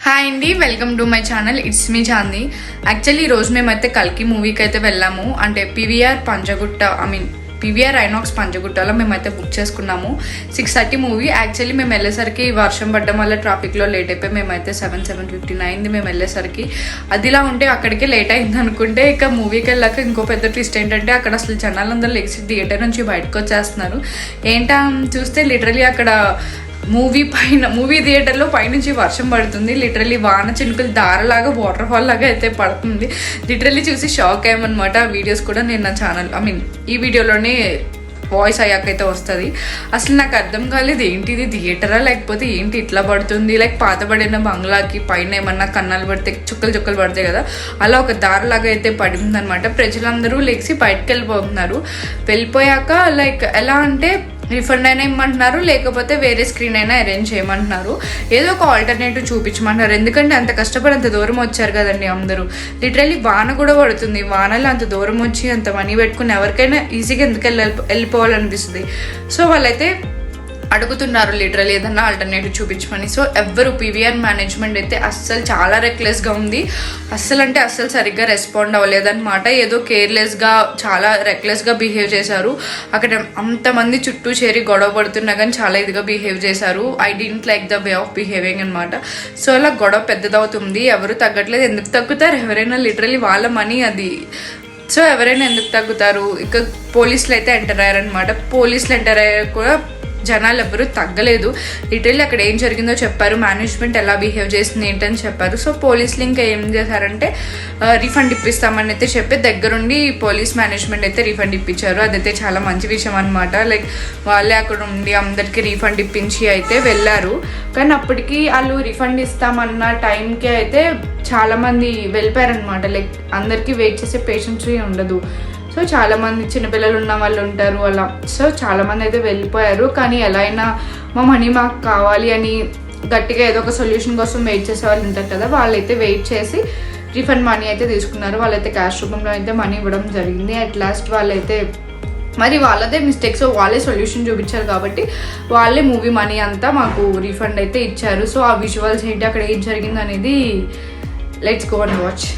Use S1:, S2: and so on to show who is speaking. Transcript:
S1: Hi అండి, welcome to my channel. It's me చాంది. Actually ఈరోజు మేమైతే కల్కి మూవీకి అయితే వెళ్ళాము. అంటే పీవీఆర్ ఐనాక్స్ పంజగుట్టలో మేమైతే బుక్ చేసుకున్నాము. 6:30 మూవీ. యాక్చువల్లీ మేము వెళ్ళేసరికి వర్షం పడ్డం వల్ల ట్రాఫిక్లో లేట్ అయిపోయి మేమైతే 7:59 మేము వెళ్ళేసరికి. అదిలా ఉంటే అక్కడికే లేట్ అయింది అనుకుంటే ఇక మూవీకి వెళ్ళాక ఇంకో పెద్ద ట్విస్ట్ ఏంటంటే అక్కడ అసలు జనాలందరూ లెగ్సి థియేటర్ నుంచి బయటకు వచ్చేస్తున్నారు. ఏంటా చూస్తే లిటరలీ అక్కడ మూవీ థియేటర్లో పైనుంచి వర్షం పడుతుంది. లిటరలీ వాన చినుకులు దారలాగా వాటర్ ఫాల్ లాగా అయితే పడుతుంది. లిటరలీ చూసి షాక్ అయ్యామన్నమాట. ఆ వీడియోస్ కూడా నేను నా ఛానల్ ఈ వీడియోలోనే వాయిస్ అయ్యాకైతే వస్తుంది. అసలు నాకు అర్థం కాలేదు, ఏంటిది థియేటరా లేకపోతే ఏంటి ఇట్లా పడుతుంది. లైక్ పాతబడిన బంగ్లాకి పైన ఏమన్నా కన్నాలు పడితే చుక్కలు పడతాయి కదా, అలా ఒక దారిలాగా అయితే పడింది అనమాట. ప్రజలందరూ లెగ్సి బయటకు వెళ్ళిపోయాక లైక్ ఎలా అంటే రిఫండ్ అయినా ఇమ్మంటున్నారు, లేకపోతే వేరే స్క్రీన్ అయినా అరేంజ్ చేయమంటున్నారు. ఏదో ఒక ఆల్టర్నేటివ్ చూపించమంటున్నారు. ఎందుకంటే అంత కష్టపడి అంత దూరం వచ్చారు కదండి అందరూ. లిటరలీ వాన కూడా పడుతుంది. వానలో అంత దూరం వచ్చి అంత మనీ పెట్టుకుని ఎవరికైనా ఈజీగా ఎందుకు వెళ్ళిపోవాలనిపిస్తుంది. సో వాళ్ళైతే అడుగుతున్నారు లిటరల్ ఏదన్నా ఆల్టర్నేటివ్ చూపించమని. సో ఎవ్వరు పీవీఆర్ మేనేజ్మెంట్ అయితే అస్సలు చాలా రెక్లెస్గా ఉంది. అస్సలు సరిగ్గా రెస్పాండ్ అవ్వలేదన్నమాట. ఏదో కేర్లెస్గా చాలా రెక్లెస్గా బిహేవ్ చేశారు. అక్కడ అంతమంది చుట్టూ చేరి గొడవ పడుతున్నా కానీ చాలా ఇదిగా బిహేవ్ చేశారు. I didn't like the way of behaving అనమాట. సో అలా గొడవ పెద్దదవుతుంది. ఎవరు తగ్గట్లేదు. ఎందుకు తగ్గుతారు? ఎవరైనా లిటరలీ వాళ్ళ మనీ అది. సో ఎవరైనా ఎందుకు తగ్గుతారు? ఇక పోలీసులు అయితే ఎంటర్ అయ్యారనమాట. పోలీసులు ఎంటర్ అయ్యారు కూడా జనాలు ఎవరు తగ్గలేదు. లిటరల్లీ అక్కడ ఏం జరిగిందో చెప్పారు, మేనేజ్మెంట్ ఎలా బిహేవ్ చేసింది ఏంటని చెప్పారు. సో పోలీసులు ఇంకా ఏం చేశారంటే రీఫండ్ ఇప్పిస్తామని అయితే చెప్పి దగ్గరుండి పోలీస్ మేనేజ్మెంట్ అయితే రీఫండ్ ఇప్పించారు. అదైతే చాలా మంచి విషయం అనమాట. లైక్ వాళ్ళే అక్కడ ఉండి అందరికీ రీఫండ్ ఇప్పించి అయితే వెళ్ళారు. కానీ అప్పటికి వాళ్ళు రీఫండ్ ఇస్తామన్న టైంకి అయితే చాలామంది వెళ్ళిపోయారనమాట. లైక్ అందరికీ వెయిట్ చేసే పేషెన్స్ ఉండదు. సో చాలామంది చిన్నపిల్లలు ఉన్న వాళ్ళు ఉంటారు అలా. సో చాలామంది అయితే వెళ్ళిపోయారు. కానీ ఎలా అయినా మా మనీ మాకు కావాలి అని గట్టిగా ఏదో ఒక సొల్యూషన్ కోసం వెయిట్ చేసే వాళ్ళు ఉంటారు కదా, వాళ్ళైతే వెయిట్ చేసి రీఫండ్ మనీ అయితే తీసుకున్నారు. వాళ్ళైతే క్యాష్ రూపంలో అయితే మనీ ఇవ్వడం జరిగింది. అట్ లాస్ట్ వాళ్ళైతే మరి వాళ్ళదే మిస్టేక్స్, వాళ్ళే సొల్యూషన్ చూపించారు కాబట్టి వాళ్ళే మూవీ మనీ అంతా మాకు రీఫండ్ అయితే ఇచ్చారు. సో ఆ విజువల్స్ ఏంటి, అక్కడ ఏం జరిగింది అనేది లెట్స్ గో అండ్ వాచ్.